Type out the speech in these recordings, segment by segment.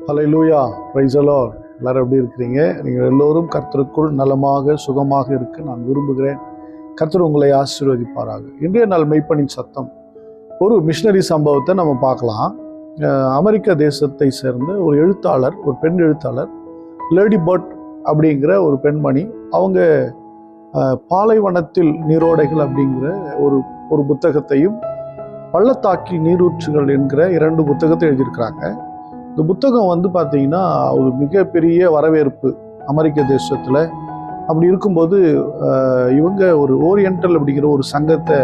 Hallelujah, praise the Lord. எல்லாரும் எப்படி இருக்கிறீங்க? நீங்கள் எல்லோரும் கர்த்தருக்குள் நலமாக சுகமாக இருக்க நான் விரும்புகிறேன். கர்த்தர் உங்களை ஆசீர்வதிப்பாராக. இன்றைய நாள் மெய்ப்பனின் சத்தம் ஒரு மிஷனரி சம்பவத்தை நம்ம பார்க்கலாம். அமெரிக்க தேசத்தை சேர்ந்த ஒரு எழுத்தாளர், ஒரு பெண் எழுத்தாளர், லேடி பர்ட் அப்படிங்கிற ஒரு பெண்மணி. அவங்க பாலைவனத்தில் நீரோடைகள் அப்படிங்கிற ஒரு புத்தகத்தையும், பள்ளத்தாக்கில் நீரூற்றுகள் என்கிற 2 புத்தகத்தை எழுதியிருக்கிறாங்க. இந்த புத்தகம் பார்த்தீங்கன்னா ஒரு மிகப்பெரிய வரவேற்பு அமெரிக்க தேசத்தில். அப்படி இருக்கும்போது இவங்க ஒரு ஓரியண்டல் அப்படிங்கிற ஒரு சங்கத்தை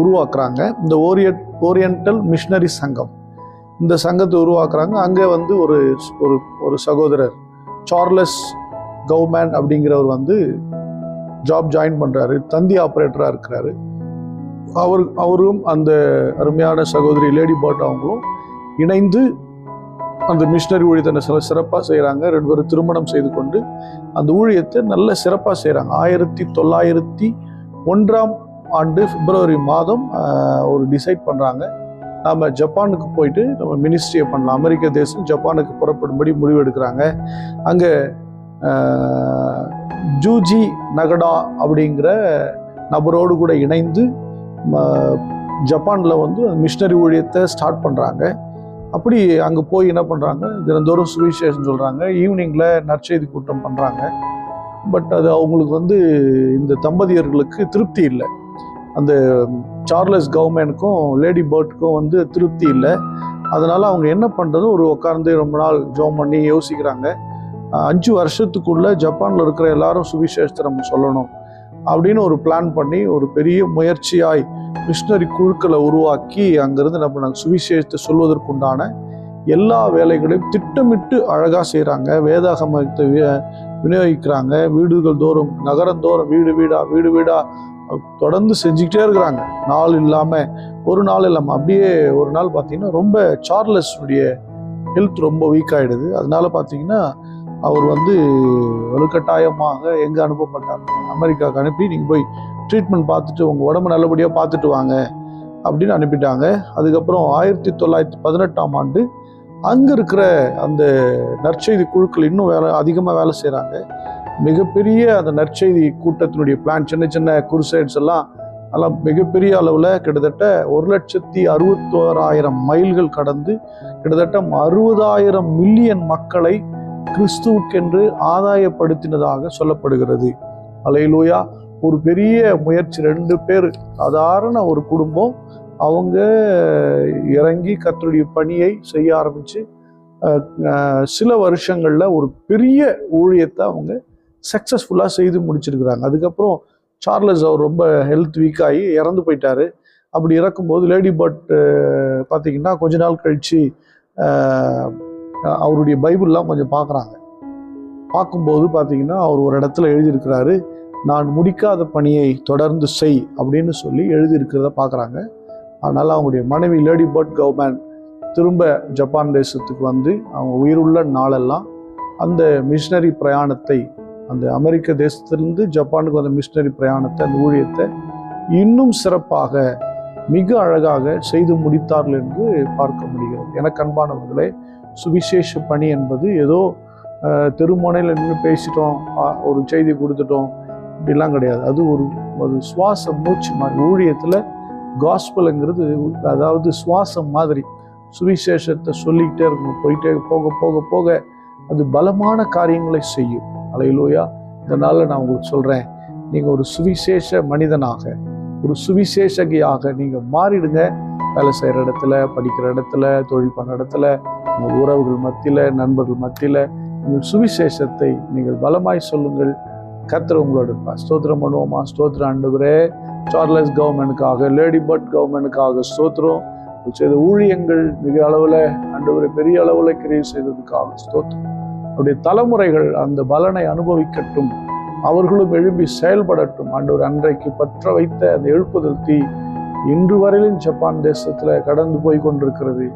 உருவாக்குறாங்க. இந்த ஓரியண்டல் மிஷனரி சங்கம், இந்த சங்கத்தை உருவாக்குறாங்க. அங்கே ஒரு ஒரு சகோதரர் சார்லஸ் கவுமேன் அப்படிங்கிறவர் ஜாப் ஜாயின் பண்ணுறாரு. தந்தி ஆப்ரேட்டராக இருக்கிறாரு. அவரும் அந்த அருமையான சகோதரி லேடி பர்ட் அவங்களும் இணைந்து அந்த மிஷனரி ஊழியத்தை சிறப்பாக செய்கிறாங்க. 2 பேரும் திருமணம் செய்து கொண்டு அந்த ஊழியத்தை நல்ல சிறப்பாக செய்கிறாங்க. 1901ஆம் ஆண்டு பிப்ரவரி மாதம் ஒரு டிசைட் பண்ணுறாங்க, நாம் ஜப்பானுக்கு போயிட்டு நம்ம மினிஸ்ட்ரியை பண்ணலாம். அமெரிக்க தேசம் ஜப்பானுக்கு புறப்படும்படி முடிவு எடுக்கிறாங்க. அங்கே ஜூஜி நகடா அப்படிங்கிற நபரோடு கூட இணைந்து ஜப்பானில் மிஷனரி ஊழியத்தை ஸ்டார்ட் பண்ணுறாங்க. அப்படி அங்கே போய் என்ன பண்ணுறாங்க, தினந்தோறும் சுவிசேஷம் சொல்கிறாங்க. ஈவினிங்கில் நற்செய்தி கூட்டம் பண்ணுறாங்க. பட் அது அவங்களுக்கு இந்த தம்பதியர்களுக்கு திருப்தி இல்லை. அந்த சார்லஸ் கவுமேனுக்கும் லேடி பர்ட்டுக்கும் திருப்தி இல்லை. அதனால் அவங்க என்ன பண்ணுறது, உட்கார்ந்து ரொம்ப நாள் ஜோம் பண்ணி யோசிக்கிறாங்க. 5 வருஷத்துக்குள்ளே ஜப்பானில் இருக்கிற எல்லாரும் சுவிசேஷத்தை நம்ம சொல்லணும் அப்படின்னு ஒரு பிளான் பண்ணி ஒரு பெரிய முயற்சியாய் மிஷனரி குழுக்களை உருவாக்கி அங்கேருந்து என்ன பண்ணாங்க, சுவிசேஷத்தை சொல்வதற்குண்டான எல்லா வேலைகளையும் திட்டமிட்டு அழகாக செய்கிறாங்க. வேதாகமத்தை விநியோகிக்கிறாங்க. வீடுகள் தோறும், நகரந்தோறும், வீடு வீடா தொடர்ந்து செஞ்சுக்கிட்டே இருக்கிறாங்க. நாள் இல்லாமல், ஒரு நாள் இல்லாமல். அப்படியே ஒரு நாள் பார்த்தீங்கன்னா ரொம்ப சார்லஸுடைய ஹெல்த் ரொம்ப வீக் ஆகிடுது. அதனால பார்த்தீங்கன்னா அவர் வலுக்கட்டாயமாக எங்கே அனுப்பப்பட்டார், அமெரிக்காவுக்கு அனுப்பி நீங்கள் போய் ட்ரீட்மெண்ட் பார்த்துட்டு உங்கள் உடம்பு நல்லபடியாக பார்த்துட்டு வாங்க அப்படின்னு அனுப்பிட்டாங்க. அதுக்கப்புறம் 1918ஆம் ஆண்டு அங்கே இருக்கிற அந்த நற்செய்தி குழுக்கள் இன்னும் அதிகமாக வேலை செய்கிறாங்க. மிகப்பெரிய அந்த நற்செய்தி கூட்டத்தினுடைய பிளான், சின்ன சின்ன குருசைட்ஸ் எல்லாம் மிகப்பெரிய அளவில் கிட்டத்தட்ட 1,61,000 மைல்கள் கடந்து கிட்டத்தட்ட 60,000 மில்லியன் மக்களை கிறிஸ்துவுக்கென்று ஆதாயப்படுத்தினதாக சொல்லப்படுகிறது. அல்லேலூயா. ஒரு பெரிய முயற்சி. 2 பேர், சாதாரண ஒரு குடும்பம், அவங்க இறங்கி கர்த்தருடைய பணியை செய்ய ஆரம்பித்து சில வருஷங்களில் ஒரு பெரிய ஊழியத்தை அவங்க சக்ஸஸ்ஃபுல்லாக செய்து முடிச்சிருக்கிறாங்க. அதுக்கப்புறம் சார்லஸ் அவர் ரொம்ப ஹெல்த் வீக்காகி இறந்து போயிட்டார். அப்படி இறக்கும்போது லேடி பர்ட் பார்த்திங்கன்னா கொஞ்ச நாள் கழித்து அவருடைய பைபிள்லாம் கொஞ்சம் பார்க்குறாங்க. பார்க்கும்போது பார்த்திங்கன்னா அவர் ஒரு இடத்துல எழுதியிருக்கிறாரு, நான் முடிக்காத பணியை தொடர்ந்து செய் அப்படின்னு சொல்லி எழுதியிருக்கிறத பார்க்குறாங்க. அதனால் அவங்களுடைய மனைவி லேடி பர்ட் கவுமேன் திரும்ப ஜப்பான் தேசத்துக்கு அவங்க உயிருள்ள நாளெல்லாம் அந்த மிஷனரி பிரயாணத்தை, அந்த அமெரிக்க தேசத்திலிருந்து ஜப்பானுக்கு வந்த மிஷனரி பிரயாணத்தை, அந்த ஊழியத்தை இன்னும் சிறப்பாக மிக அழகாக செய்து முடித்தார்கள் என்று பார்க்க முடிகிறது. எனக்கு அன்பானவர்களே, சுவிசேஷ பணி என்பது ஏதோ தெருமுனையில் நின்று பேசிட்டோம், ஒரு செய்தி கொடுத்துட்டோம், இப்படிலாம் கிடையாது. அது ஒரு சுவாசம், மூச்சு மாதிரி. ஊழியத்தில் காஸ்பலுங்கிறது அதாவது சுவாசம் மாதிரி. சுவிசேஷத்தை சொல்லிக்கிட்டே இருக்கணும். போயிட்டே போக போக போக அது பலமான காரியங்களை செய்யும். அல்லேலூயா. இதனால் நான் உங்களுக்கு சொல்கிறேன், நீங்கள் ஒரு சுவிசேஷ மனிதனாக, ஒரு சுவிசேஷகியாக நீங்கள் மாறிடுங்க. வேலை செய்கிற இடத்துல, படிக்கிற இடத்துல, தொழில் பண்ணுற இடத்துல, உங்கள் உறவுகள் மத்தியில், நண்பர்கள் மத்தியில் உங்கள் சுவிசேஷத்தை நீங்கள் பலமாய் சொல்லுங்கள். கர்த்தர் உங்களோட இருப்பார். ஸ்தோத்திரம் பண்ணுவோமா? ஸ்தோத்திரம் ஆண்டவரே. சார்லஸ் கவுமேனுக்காக, லேடி பர்ட் கவுமேனுக்காக ஸ்தோத்திரம். செய்த ஊழியங்கள் மிக அளவில் ஆண்டவரே பெரிய அளவில் கிரியை செய்ததுக்காக ஸ்தோத்திரம். அவருடைய தலைமுறைகள் அந்த பலனை அனுபவிக்கட்டும். அவர்களும் எழும்பி செயல்படட்டும். ஆண்டவர் அன்றைக்கு பற்ற வைத்த அந்த எழுப்புதல் தீ இன்று வரையிலும் ஜப்பான் தேசத்தில் கடந்து போய் கொண்டிருக்கிறது.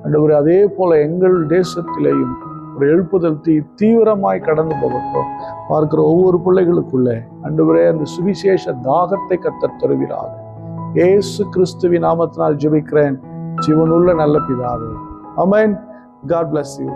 ஆண்டவரே அதே போல எங்கள் தேசத்திலேயும் ஒரு எழுப்புதல் தீ தீவிரமாய் கடந்து போகட்டும். பார்க்கிற ஒவ்வொரு பிள்ளைகளுக்குள்ளே ஆண்டவரே அந்த சுவிசேஷ தாகத்தை கர்த்தர் தருவீராக. இயேசு கிறிஸ்துவின் நாமத்தினால் ஜெபிக்கிறேன், ஜீவனுள்ள நல்ல பிதாவே. ஆமென். God bless you.